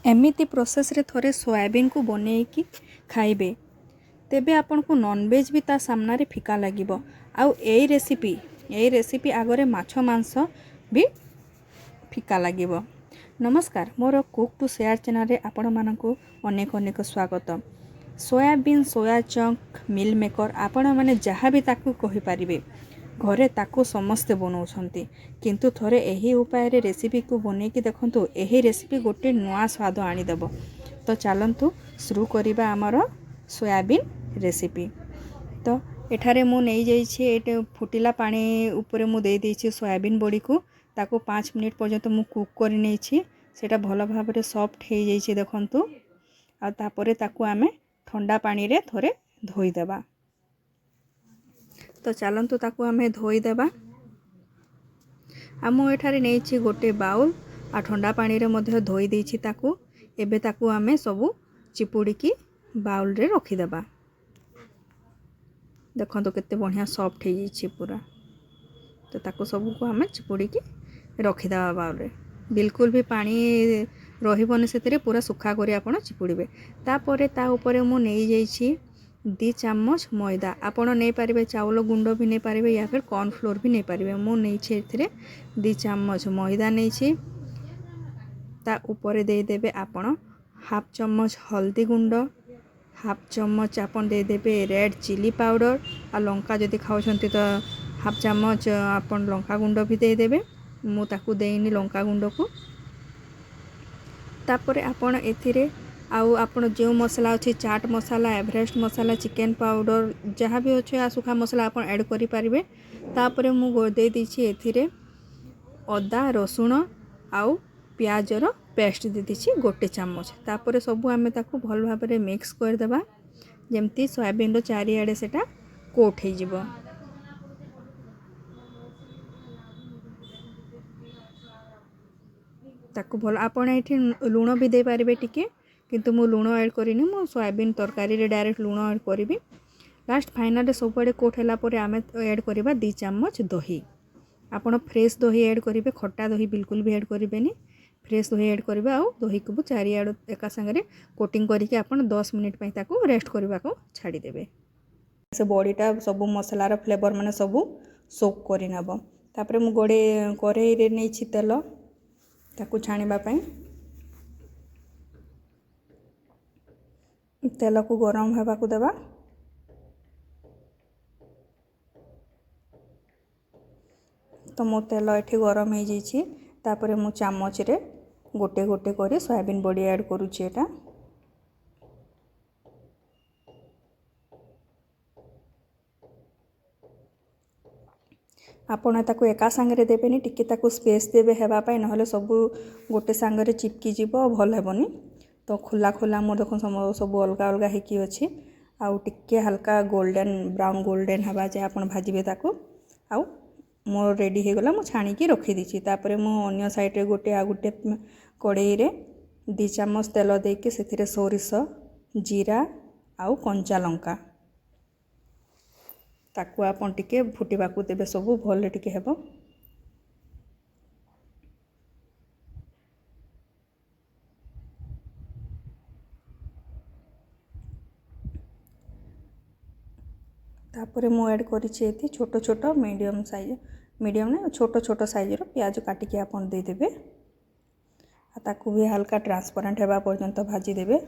एमिति प्रोसेस रे थोड़े सोयाबीन को बनैकी खाइबे तेबे आपन को नॉनवेज भी ता सामना रे फिका लागिबो। आउ एई रेसिपी आगरे माछ मांस भी फिका लागिबो। नमस्कार, मोर कुक टू शेयर चैनल रे आपण मानकु अनेक अनेक स्वागत। सोयाबीन सोया चंक मिल मेकर आपण माने जहाँ भी ताकू कहि पारिबे घरे ताकू समस्ते बनाउछंती, किंतु थोड़े एही उपाय रे रेसिपी को बनेकी देखंतु एही रेसिपी गोटे नुआ स्वाद आनी देबो। तो चलंतु शुरू करिबा हमर सोयाबीन रेसिपी। तो एठारे मु नै जाइछि एटे फुटिला पानी ऊपर मु दे देछि सोयाबीन बॉडी को ताको 5 मिनिट पर्यंत मु कुक करि नैछि। सेटा भलो भाबरे सॉफ्ट हे जाइछि देखंतु। आ तापरे ताको आमे ठंडा पानी रे थोड़े धोई देबा। तो चलंतु ताको आमे धोई देबा। आ मु एठारे नैछि गोटे बाउल आ ठंडा पानी रे मध्ये धोई देछि ताको। एबे ताको आमे सबु चिपुड़ी की बाउल रे रखी देबा। देखंतु केते बढ़िया सॉफ्ट हे जाइछि पूरा। तो ताको सबु को आमे चिपुड़ी की रखी देबा बाउल रे। बिल्कुल भी पानी रहिबोनी सेतिरे पूरा सुखा करी आपण चिपुड़ीबे। तापरे ता ऊपर मु नै जाइछि 2 चम्मच मैदा। आपण नै पारिबे चावल गुंडो भी नै पारिबे या फिर कॉर्न फ्लोर भी नै पारिबे। मु नै छि एथिरे 2 चम्मच मैदा नै छि। ता ऊपर दे देबे आपण हाफ चम्मच हल्दी गुंडो, हाफ चम्मच आपण दे देबे रेड चिली पाउडर। आ लंका जदि खाउछंती तो हाफ चम्मच आपण लंका गुंडो भी दे देबे। मु ताकू देइनी लंका गुंडो को। तापरे आपण एथिरे आउ आपण जो मसला अछि चाट मसाला, एवरेस्ट मसाला, चिकन पाउडर जहाँ भी अछि आ सुखा मसला आपण ऐड करि पारिबे। तापरे मु दे दिछि एथिरे अदा रसुण आउ प्याज रो पेस्ट दे दिछि 1 चम्मच। तापरे सबु आमे ताकू भल भाबरे मिक्स कर देबा जेमती सोयाबीन रो चारि आडे सेटा कोट हे जिवो। ताकू भल आपण एठी लूण भी दे पारिबे टिके, किंतु मु लूण ऐड करिनी। मु सोयाबीन तरकारी रे डायरेक्ट लूण ऐड करिबी। लास्ट फाइनल रे सबुआडे कोट हैला परे आमे ऐड करिबा 2 चम्मच दही। आपण फ्रेश दही ऐड करिबे, खट्टा दही बिल्कुल भी ऐड करिबेनी। फ्रेश दही ऐड करिबे आउ दही को चारि आड एका संगे कोटिंग करिके आपण 10 मिनिट पई ताकू रेस्ट करिबा को छाडी देबे। से बॉडीटा सबु मसला रो फ्लेवर माने सबु सोक करि नबो। तापरे मु गोडे करेई रे नै छि तेल ताकू छाणीबा पई। तेल को गरम हेबा को देबा। तो मो तेल एठी गरम हे जाइछि। तापरे मु चम्मच रे गोटे गोटे करी सोयाबीन बॉडी ऐड करूछि एटा। आपण ताकू एका संगे देबेनी, टिके ताकू स्पेस देबे हेबा पई, नहले सबु गोटे संगे चिपकी जिवो भल हेबोनी। तो खुला खुला मो देखो सब अलगा अलगा हे की अछि। आउ टिके हल्का गोल्डन ब्राउन गोल्डन हवा जे आपण भाजिबे ताकू। आउ मो रेडी हे गला, मो छाणी की रखी दिछि। तापरे मो अन्य साइड रे गोटे कड़ाई रे 2 चम्मच तेल दे के सेथिरे सोरिष, जीरा आउ कंचा लंका ताकू आपण टिके फुटिबा को देबे सबु भल टिके हेबो। तापरे मु ऐड करिछि एथि छोटो छोटो मीडियम ने छोटो छोटो साइज रो प्याज काटी के आपण दे देबे। आ ताकू भी हल्का ट्रांसपेरेंट हेबा पर्यंत भाजी देबे।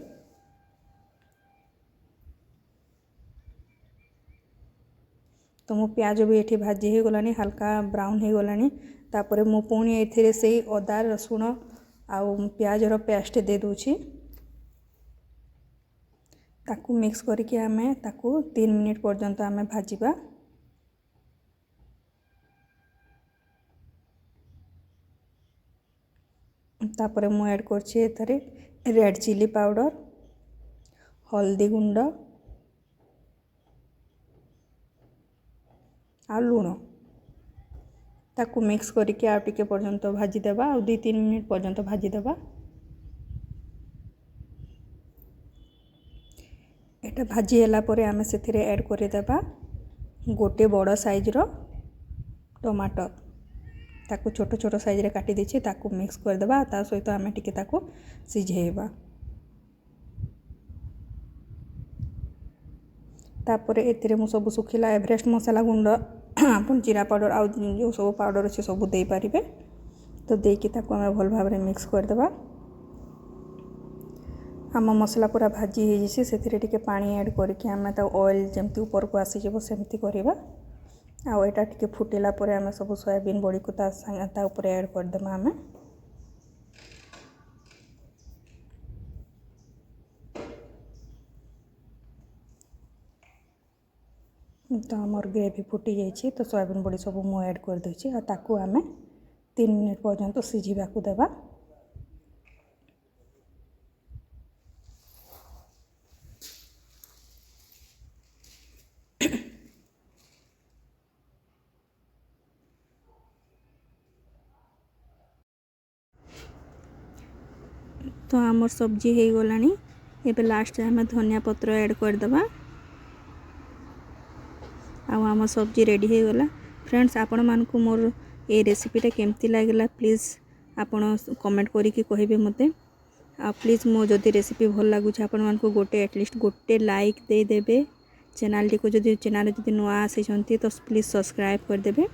तो मो प्याज भी एठी भाजी हे गलानी, हल्का ब्राउन हे गलानी। तापरे मु पुणी एथिरे सेही अदा रसुण आउ प्याज रो पेस्ट दे दोछि। ताकू मिक्स करके आमे ताकू 3 मिनिट पर्यंत आमे भाजीबा। तापरे मु ऐड करछि एथरे रेड चिली पाउडर, हल्दी गुंड आ लूण। ताकू मिक्स करके आ टिके पर्यंत भाजी देबा। आ 2-3 मिनिट पर्यंत भाजी देबा। एटा भाजी हैला परे आमे सेथिरे ऐड करि देबा गोटे बड़ साइज रो टमाटर। ताकू छोट छोट साइज रे काटी देछि ताकू मिक्स करदेबा ता सहित आमे टिके ताकू सिझेइबा। तापर एथिरे मु सब सुखिला एवरेस्ट मसाला गुंड आपन जीरा पाउडर आ जो सब पाउडर अच्छे सब दे पारिबे। तो देकी ताकू आमे भल भाव रे मिक्स करदेबा। आम मसला पूरा भाजी हो जाइए से टिके पानी ऐड करके आमे ता ऑयल जमती ऊपर को आसी जब सेमती करबा। आ एटा टिके फुटिला परे आमे सब सोयाबीन बड़ी को ता ऊपर ऐड कर देमा आमे। तो हमर ग्रेवी फुटी जाइए तो सोयाबीन बड़ी सब मु ऐड कर देछि आ ताकू आमे 3 मिनट पर्यंत सिझिबा को देबा। तो आमर सब्जी हो गलानी। एबे लास्ट आमे धनिया पत्र ऐड कर देबा। आम सब्जी रेडी हो गला। फ्रेंड्स आपण मानकु मोर ए रेसिपीटा केमती लागला प्लीज़ आपण कमेंट करिके कहिबे मते। आ प्लीज़ मो जदि रेसिपी भल लागुछ आपण मानकु गोटे एटलिस्ट गोटे लाइक दे देबे। चैनल टी को जदि चैनल जदि नुआ आसी छंती तो प्लीज़ सब्सक्राइब कर देबे।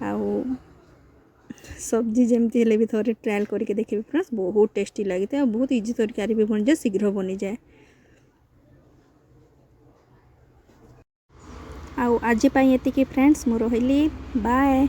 आउ सब्जी जमती हेले भी थोड़े ट्रायल करके देखिए फ्रेंड्स बहुत टेस्टी लगी है। बहुत इजी तरकारी भी बन जाए शीघ्र बनी जाए। आउ आज पाई एतिकी फ्रेंड्स मो रहिली बाय।